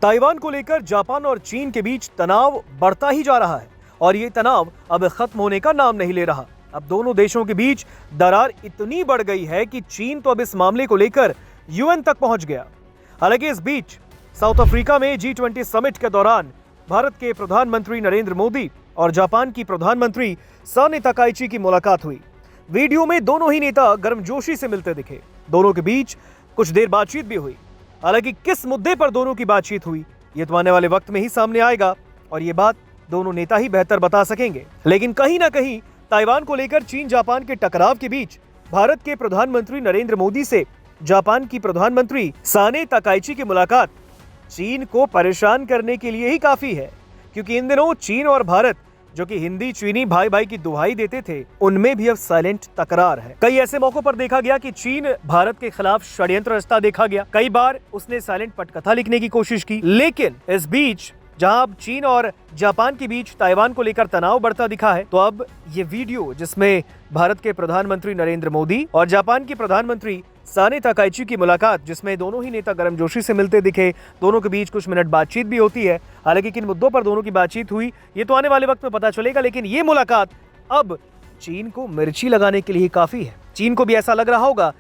Taiwan को लेकर Japan और चीन के बीच तनाव बढ़ता ही जा रहा है और ये तनाव अब खत्म होने का नाम नहीं ले रहा। अब दोनों देशों के बीच दरार इतनी बढ़ गई है कि चीन तो अब इस मामले को लेकर यूएन तक पहुंच गया। हालांकि इस बीच साउथ अफ्रीका में G20 समिट के दौरान भारत के प्रधानमंत्री नरेंद्र मोदी और जापान की प्रधानमंत्री साने ताकाइची की मुलाकात हुई। वीडियो में दोनों ही नेता गर्मजोशी से मिलते दिखे। दोनों के बीच कुछ देर बातचीत भी हुई। हालांकि किस मुद्दे पर दोनों की बातचीत हुई ये तो आने वाले वक्त में ही सामने आएगा और ये बात दोनों नेता ही बेहतर बता सकेंगे। लेकिन कहीं ना कहीं ताइवान को लेकर चीन जापान के टकराव के बीच भारत के प्रधानमंत्री नरेंद्र मोदी से जापान की प्रधानमंत्री साने ताकाइची की मुलाकात चीन को परेशान करने के लिए ही काफी है, क्योंकि इन दिनों चीन और भारत जो कि हिंदी चीनी भाई भाई की दुहाई देते थे, उनमें भी अब साइलेंट तकरार है। कई ऐसे मौकों पर देखा गया कि चीन भारत के खिलाफ षड्यंत्र रचता देखा गया। कई बार उसने साइलेंट पटकथा लिखने की कोशिश की। लेकिन इस बीच जहां अब चीन और जापान के बीच ताइवान को लेकर तनाव बढ़ता दिखा है, तो अब ये वीडियो जिसमें भारत के प्रधानमंत्री नरेंद्र मोदी और जापान की प्रधानमंत्री साने ताकाइची की मुलाकात, जिसमें दोनों ही नेता गर्मजोशी से मिलते दिखे, दोनों के बीच कुछ मिनट बातचीत भी होती है। हालांकि किन मुद्दों पर दोनों की बातचीत हुई ये तो आने वाले वक्त में पता चलेगा, लेकिन ये मुलाकात अब चीन को मिर्ची लगाने के लिए काफी है। चीन को भी ऐसा लग रहा होगा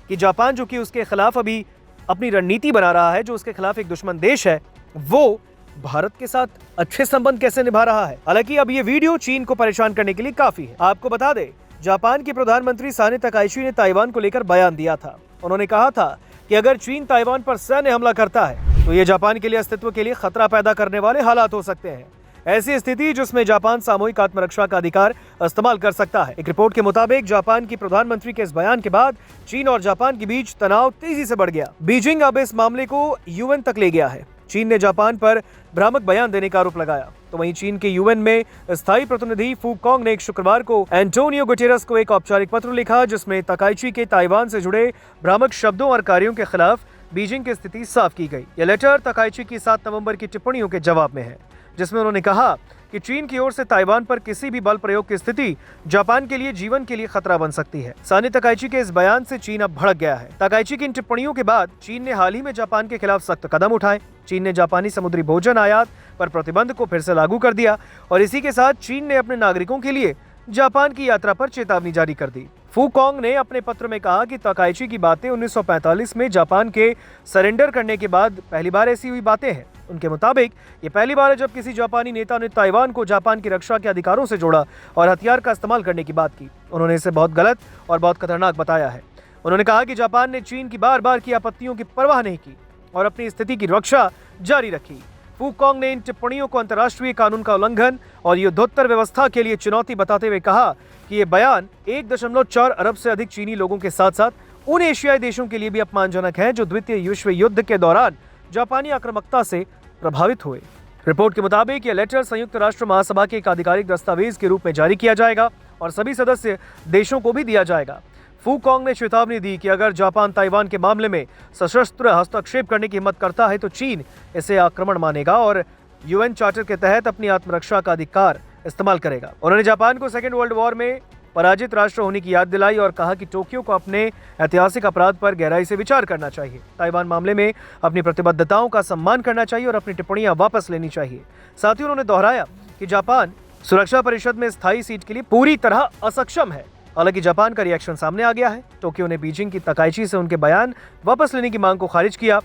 कि जापान जो कि उसके खिलाफ अभी अपनी रणनीति बना रहा है, जो उसके खिलाफ एक दुश्मन देश है, वो भारत के साथ अच्छे संबंध कैसे निभा रहा है। हालांकि अब ये वीडियो चीन को परेशान करने के लिए काफी है। आपको बता दें, जापान की प्रधानमंत्री साने ताकाइची ने ताइवान को लेकर बयान दिया था। उन्होंने कहा था कि अगर चीन ताइवान पर सैन्य हमला करता है तो ये जापान के लिए अस्तित्व के लिए खतरा पैदा करने वाले हालात हो सकते हैं। ऐसी स्थिति जिसमें जापान सामूहिक आत्मरक्षा का अधिकार इस्तेमाल कर सकता है। एक रिपोर्ट के मुताबिक जापान की प्रधानमंत्री के इस बयान के बाद चीन और जापान के बीच तनाव तेजी से बढ़ गया। बीजिंग अब इस मामले को यूएन तक ले गया है। चीन ने जापान पर भ्रामक बयान देने का आरोप लगाया, तो वहीं चीन के यूएन में स्थायी प्रतिनिधि फू कॉन्ग ने एक शुक्रवार को एंटोनियो गुटेरस को एक औपचारिक पत्र लिखा, जिसमें ताकाइची के ताइवान से जुड़े भ्रामक शब्दों और कार्यों के खिलाफ बीजिंग की स्थिति साफ की गई। यह लेटर ताकाइची की 7 नवंबर की टिप्पणियों के जवाब में है, जिसमें उन्होंने कहा कि चीन की ओर से ताइवान पर किसी भी बल प्रयोग की स्थिति जापान के लिए जीवन के लिए खतरा बन सकती है। साने ताकाइची के इस बयान से चीन अब भड़क गया है। ताकाइची की इन टिप्पणियों के बाद चीन ने हाल ही में जापान के खिलाफ सख्त कदम उठाए। चीन ने जापानी समुद्री भोजन आयात पर प्रतिबंध को फिर से लागू कर दिया और इसी के साथ चीन ने अपने नागरिकों के लिए जापान की यात्रा पर चेतावनी जारी कर दी। फू कॉन्ग ने अपने पत्र में कहा कि ताकाइची की बातें 1945 में जापान के सरेंडर करने के बाद पहली बार ऐसी हुई बातें हैं। उनके मुताबिक ये पहली बार है जब किसी जापानी नेता ने ताइवान को जापान की रक्षा के अधिकारों से जोड़ा और हथियार का इस्तेमाल करने की बात की। उन्होंने इसे बहुत गलत और बहुत खतरनाक बताया है। उन्होंने कहा कि जापान ने चीन की बार बार की आपत्तियों की परवाह नहीं की और अपनी स्थिति की रक्षा जारी रखी। फू कॉन्ग ने इन टिप्पणियों को अंतर्राष्ट्रीय कानून का उल्लंघन और युद्धोत्तर व्यवस्था के लिए चुनौती बताते हुए कहा कि ये बयान 1.4 अरब से अधिक चीनी लोगों के साथ साथ उन एशियाई देशों के लिए भी अपमानजनक है जो द्वितीय विश्व युद्ध के दौरान जापानी आक्रामकता से प्रभावित हुए। रिपोर्ट के मुताबिक यह लेटर संयुक्त राष्ट्र महासभा के एक आधिकारिक दस्तावेज के रूप में जारी किया जाएगा और सभी सदस्य देशों को भी दिया जाएगा। फू कॉन्ग ने चेतावनी दी कि अगर जापान ताइवान के मामले में सशस्त्र हस्तक्षेप करने की हिम्मत करता है तो चीन इसे आक्रमण मानेगा और यूएन चार्टर के तहत अपनी आत्मरक्षा का अधिकार इस्तेमाल करेगा। उन्होंने जापान को सेकेंड वर्ल्ड वॉर में पराजित राष्ट्र होने की याद दिलाई और कहा कि टोक्यो को अपने ऐतिहासिक अपराध पर गहराई से विचार करना चाहिए। ताइवान मामले में अपनी प्रतिबद्धताओं का सम्मान करना चाहिए और अपनी टिप्पणियां वापस लेनी चाहिए। साथ ही उन्होंने दोहराया कि जापान सुरक्षा परिषद में स्थायी सीट के लिए पूरी तरह असक्षम है। हालांकि जापान का रिएक्शन सामने आ गया है। टोक्यो ने बीजिंग की ताकाइची से उनके बयान वापस लेने की मांग को खारिज किया।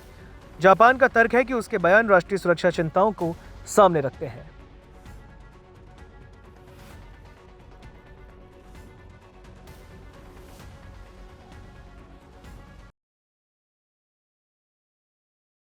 जापान का तर्क है कि उसके बयान राष्ट्रीय सुरक्षा चिंताओं को सामने रखते हैं।